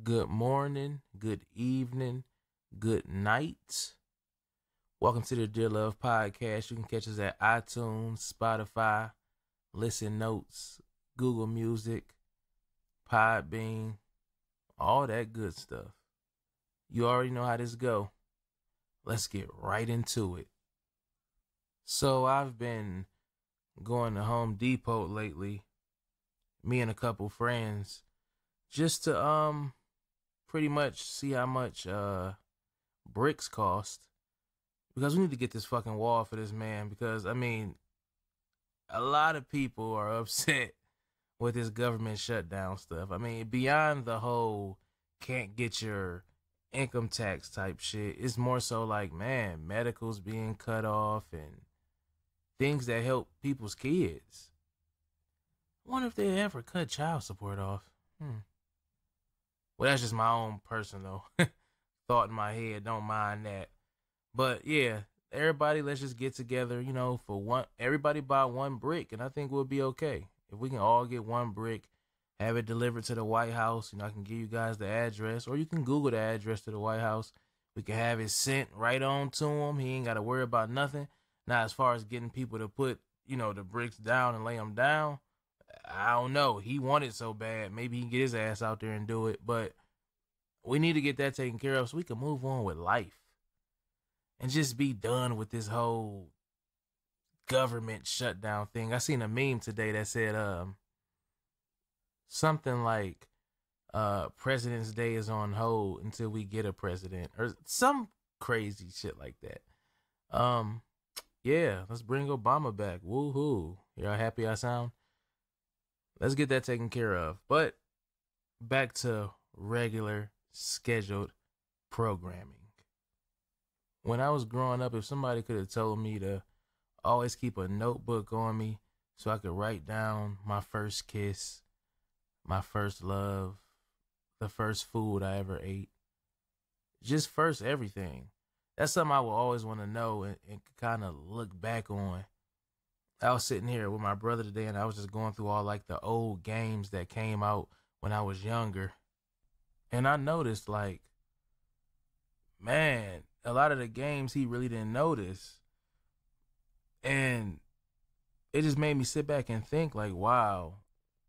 Good morning, good evening, good night. Welcome to the Dear Love Podcast. You can catch us at iTunes, Spotify, Listen Notes, Google Music, Podbean, all that good stuff. You already know how this go. Let's get right into it. So I've been going to Home Depot lately, me and a couple friends, just to pretty much see how much bricks cost, because we need to get this fucking wall for this man, because I mean a lot of people are upset with this government shutdown stuff. I mean, beyond the whole can't get your income tax type shit, it's more so like, man, medical's being cut off and things that help people's kids. I wonder if they ever cut child support off. Well, that's just my own personal thought in my head. Don't mind that. But yeah, everybody, let's just get together, for one. Everybody buy one brick, and I think we'll be okay. If we can all get one brick, have it delivered to the White House, I can give you guys the address, or you can Google the address to the White House. We can have it sent right on to him. He ain't got to worry about nothing. Now, as far as getting people to put, the bricks down and lay them down, I don't know. He wanted so bad. Maybe he can get his ass out there and do it. But we need to get that taken care of so we can move on with life and just be done with this whole government shutdown thing. I seen a meme today that said something like President's Day is on hold until we get a president, or some crazy shit like that. Yeah, let's bring Obama back. Woohoo. Hear how happy I sound? Let's get that taken care of. But back to regular scheduled programming. When I was growing up, if somebody could have told me to always keep a notebook on me so I could write down my first kiss, my first love, the first food I ever ate, just first everything. That's something I will always want to know and kind of look back on. I was sitting here with my brother today, and I was just going through all like the old games that came out when I was younger. And I noticed, like, man, a lot of the games he really didn't notice. And it just made me sit back and think, like, wow.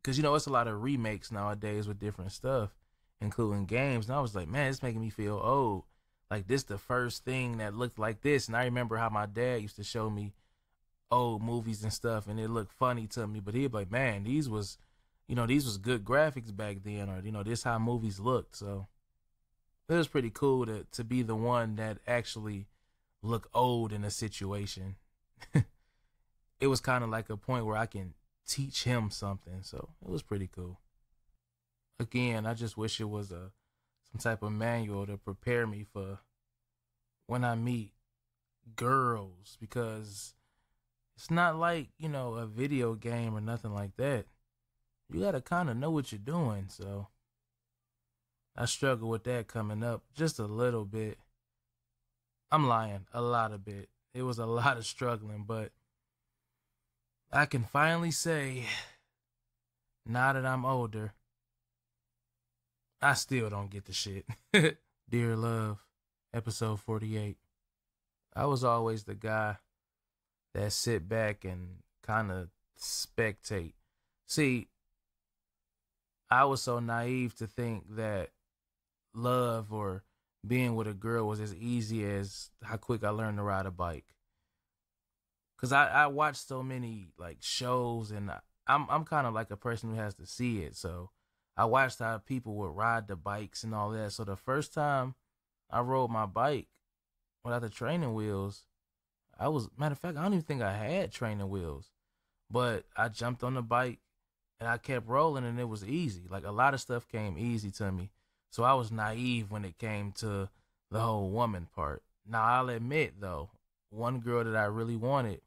Because, it's a lot of remakes nowadays with different stuff, including games. And I was like, man, it's making me feel old. Like, this the first thing that looked like this. And I remember how my dad used to show me old movies and stuff, and it looked funny to me. But he'd be like, man, these was good graphics back then, or, this how movies looked. So it was pretty cool to be the one that actually look old in a situation. It was kind of like a point where I can teach him something. So it was pretty cool. Again, I just wish it was some type of manual to prepare me for when I meet girls, because it's not like, a video game or nothing like that. You got to kind of know what you're doing. So I struggle with that coming up just a little bit. I'm lying, a lot of bit. It was a lot of struggling, but I can finally say, now that I'm older, I still don't get the shit. Dear Love, episode 48. I was always the guy that sit back and kind of spectate. See, I was so naive to think that love or being with a girl was as easy as how quick I learned to ride a bike. Cause I watch so many like shows, and I'm kind of like a person who has to see it. So I watched how people would ride the bikes and all that. So the first time I rode my bike without the training wheels, matter of fact, I don't even think I had training wheels, but I jumped on the bike and I kept rolling, and it was easy. Like, a lot of stuff came easy to me. So I was naive when it came to the whole woman part. Now, I'll admit though, one girl that I really wanted,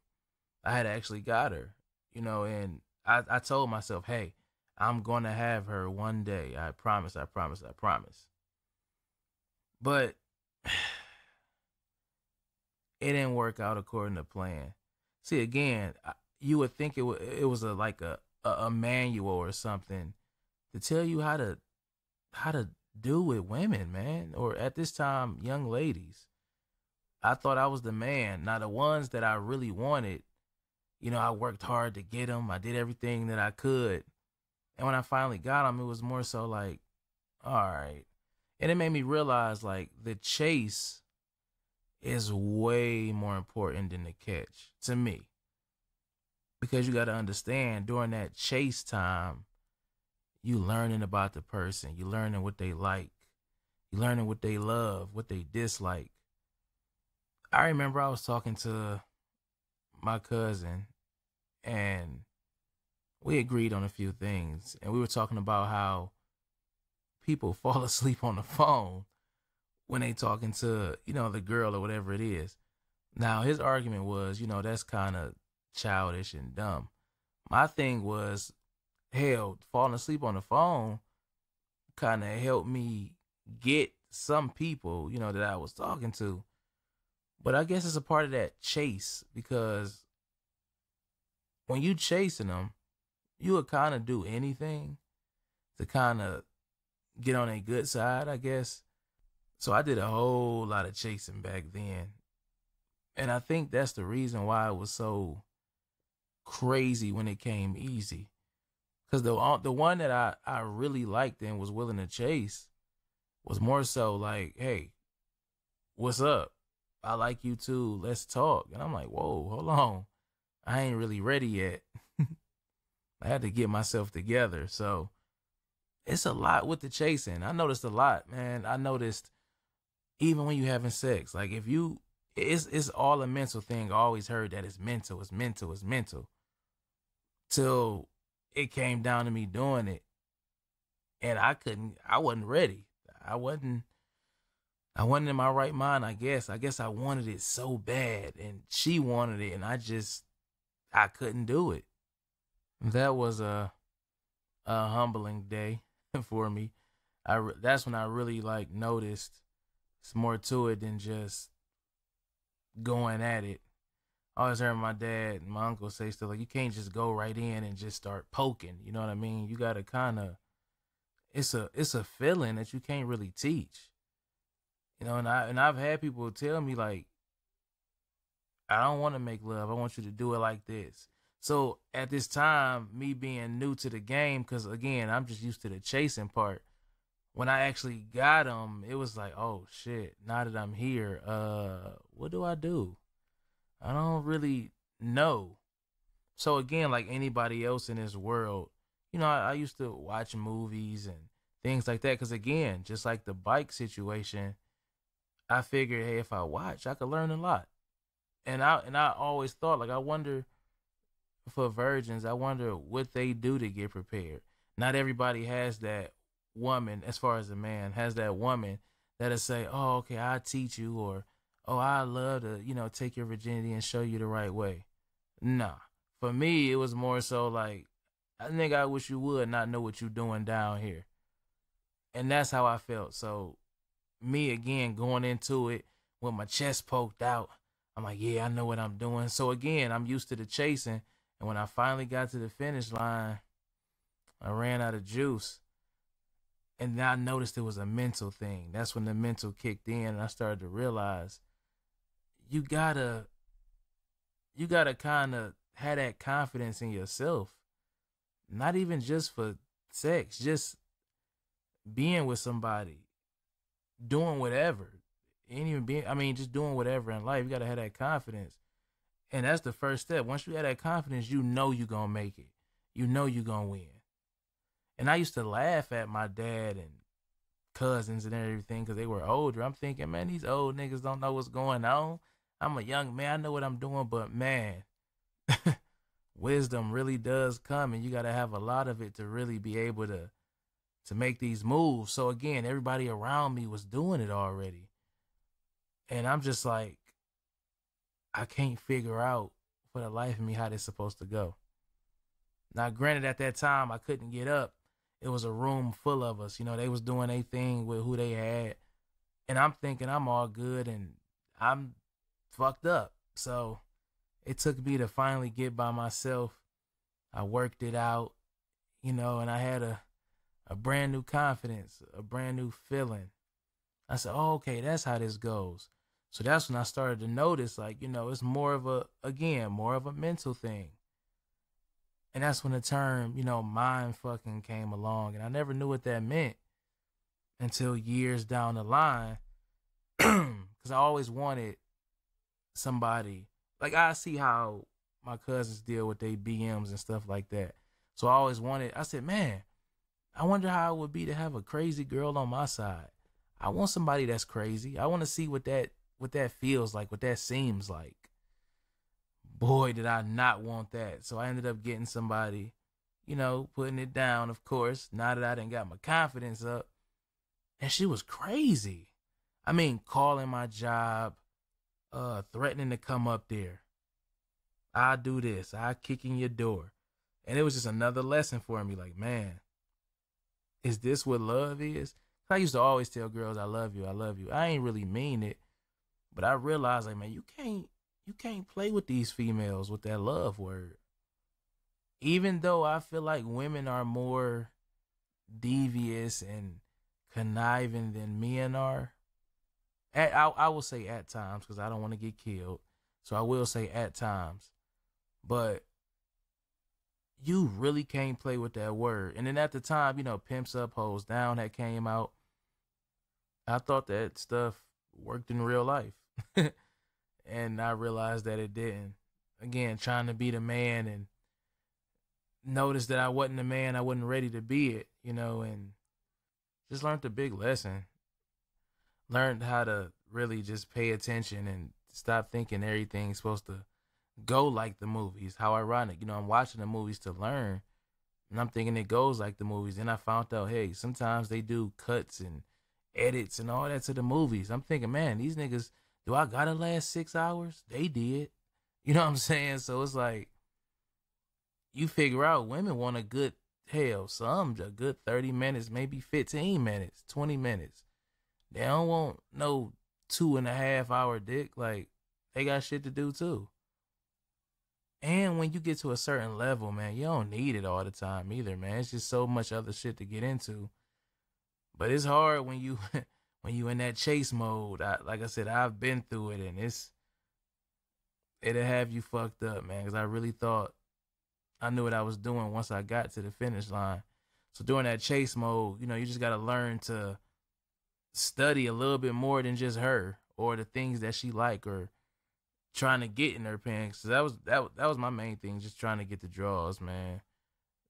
I had actually got her, and I told myself, hey, I'm going to have her one day. I promise, I promise, I promise. But it didn't work out according to plan. See, again, you would think it was a manual or something to tell you how to do with women, man, or at this time, young ladies. I thought I was the man. Now, the ones that I really wanted, I worked hard to get them. I did everything that I could. And when I finally got them, it was more so like, all right. And it made me realize like the chase is way more important than the catch to me. Because you got to understand during that chase time, you learning about the person, you learning what they like, you learning what they love, what they dislike. I remember I was talking to my cousin and we agreed on a few things. And we were talking about how people fall asleep on the phone when they talking to, the girl or whatever it is. Now, his argument was, that's kind of childish and dumb. My thing was, hell, falling asleep on the phone kind of helped me get some people, that I was talking to. But I guess it's a part of that chase because when you chasing them, you would kind of do anything to kind of get on a good side, I guess. So I did a whole lot of chasing back then. And I think that's the reason why it was so crazy when it came easy. Because the one that I really liked and was willing to chase was more so like, hey, what's up? I like you too. Let's talk. And I'm like, whoa, hold on. I ain't really ready yet. I had to get myself together. So it's a lot with the chasing. I noticed a lot, man. I noticed even when you having sex, like if you, it's all a mental thing. I always heard that it's mental, it's mental, it's mental. Till it came down to me doing it. And I wasn't ready. I wasn't in my right mind, I guess. I guess I wanted it so bad and she wanted it and I couldn't do it. That was a humbling day for me. That's when I really like noticed it's more to it than just going at it. I always heard my dad and my uncle say stuff like, you can't just go right in and just start poking. You know what I mean? You got to kind of, it's a feeling that you can't really teach. And I've had people tell me like, I don't want to make love. I want you to do it like this. So at this time, me being new to the game, because again, I'm just used to the chasing part. When I actually got them, it was like, oh shit, now that I'm here, what do I do? I don't really know. So again, like anybody else in this world, I used to watch movies and things like that. Because again, just like the bike situation, I figured, hey, if I watch, I could learn a lot. And I always thought, like, I wonder for virgins, I wonder what they do to get prepared. Not everybody has that woman, as far as a man, has that woman that'll say, oh, okay, I'll teach you, or, oh, I love to, take your virginity and show you the right way. Nah. For me, it was more so like, I think I wish you would not know what you're doing down here. And that's how I felt. So, me again, going into it with my chest poked out, I'm like, yeah, I know what I'm doing. So, again, I'm used to the chasing. And when I finally got to the finish line, I ran out of juice. And I noticed it was a mental thing. That's when the mental kicked in and I started to realize you gotta kind of have that confidence in yourself. Not even just for sex, just being with somebody, doing whatever. Ain't even being, just doing whatever in life. You gotta have that confidence. And that's the first step. Once you have that confidence, you know you're gonna make it. You know you're gonna win. And I used to laugh at my dad and cousins and everything because they were older. I'm thinking, man, these old niggas don't know what's going on. I'm a young man. I know what I'm doing, but man, wisdom really does come, and you got to have a lot of it to really be able to make these moves. So again, everybody around me was doing it already. And I'm just like, I can't figure out for the life of me how this supposed to go. Now, granted, at that time, I couldn't get up. It was a room full of us. They was doing their thing with who they had. And I'm thinking I'm all good and I'm fucked up. So it took me to finally get by myself. I worked it out, and I had a brand new confidence, a brand new feeling. I said, oh, okay, that's how this goes. So that's when I started to notice, like, it's more of more of a mental thing. And that's when the term, mind fucking came along. And I never knew what that meant until years down the line. Because I always wanted somebody, like, I see how my cousins deal with their BMs and stuff like that. So I said, man, I wonder how it would be to have a crazy girl on my side. I want somebody that's crazy. I want to see what that feels like, what that seems like. Boy, did I not want that. So I ended up getting somebody, putting it down, of course, now that I didn't got my confidence up. And she was crazy. I mean, calling my job, threatening to come up there. I do this. I kick in your door. And it was just another lesson for me. Like, man, is this what love is? I used to always tell girls, I love you, I love you. I ain't really mean it. But I realized, like, man, you can't play with these females with that love word. Even though I feel like women are more devious and conniving than men are. I will say at times, because I don't want to get killed. So I will say at times. But you really can't play with that word. And then at the time, Pimps Up, Hoes Down had came out. I thought that stuff worked in real life. And I realized that it didn't. Again, trying to be the man and noticed that I wasn't the man. I wasn't ready to be it, and just learned a big lesson. Learned how to really just pay attention and stop thinking everything's supposed to go like the movies. How ironic. I'm watching the movies to learn, and I'm thinking it goes like the movies. Then I found out, hey, sometimes they do cuts and edits and all that to the movies. I'm thinking, man, these niggas, do I gotta last 6 hours? They did. You know what I'm saying? So it's like, you figure out women want a good, some a good 30 minutes, maybe 15 minutes, 20 minutes. They don't want no 2.5 hour dick. Like, they got shit to do too. And when you get to a certain level, man, you don't need it all the time either, man. It's just so much other shit to get into. But it's hard when you when you in that chase mode. Like I said, I've been through it, and it'll have you fucked up, man. Because I really thought I knew what I was doing once I got to the finish line. So during that chase mode, you just got to learn to study a little bit more than just her or the things that she like or trying to get in her pants. So that was my main thing, just trying to get the draws, man.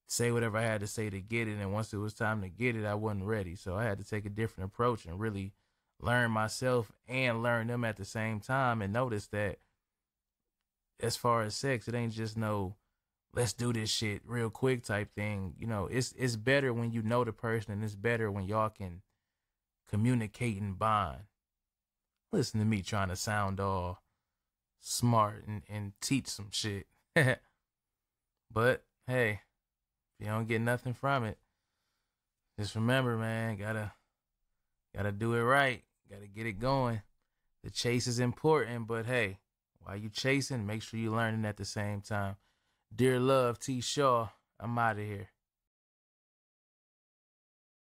Say whatever I had to say to get it, and once it was time to get it, I wasn't ready. So I had to take a different approach and really learn myself and learn them at the same time, and notice that as far as sex, it ain't just no let's do this shit real quick type thing. It's better when you know the person, and it's better when y'all can communicate and bond. Listen to me trying to sound all smart and teach some shit. But hey, if you don't get nothing from it, just remember, man, gotta do it right. Gotta get it going. The chase is important, but hey, while you chasing, make sure you're learning at the same time. Dear love, T. Shaw, I'm out of here.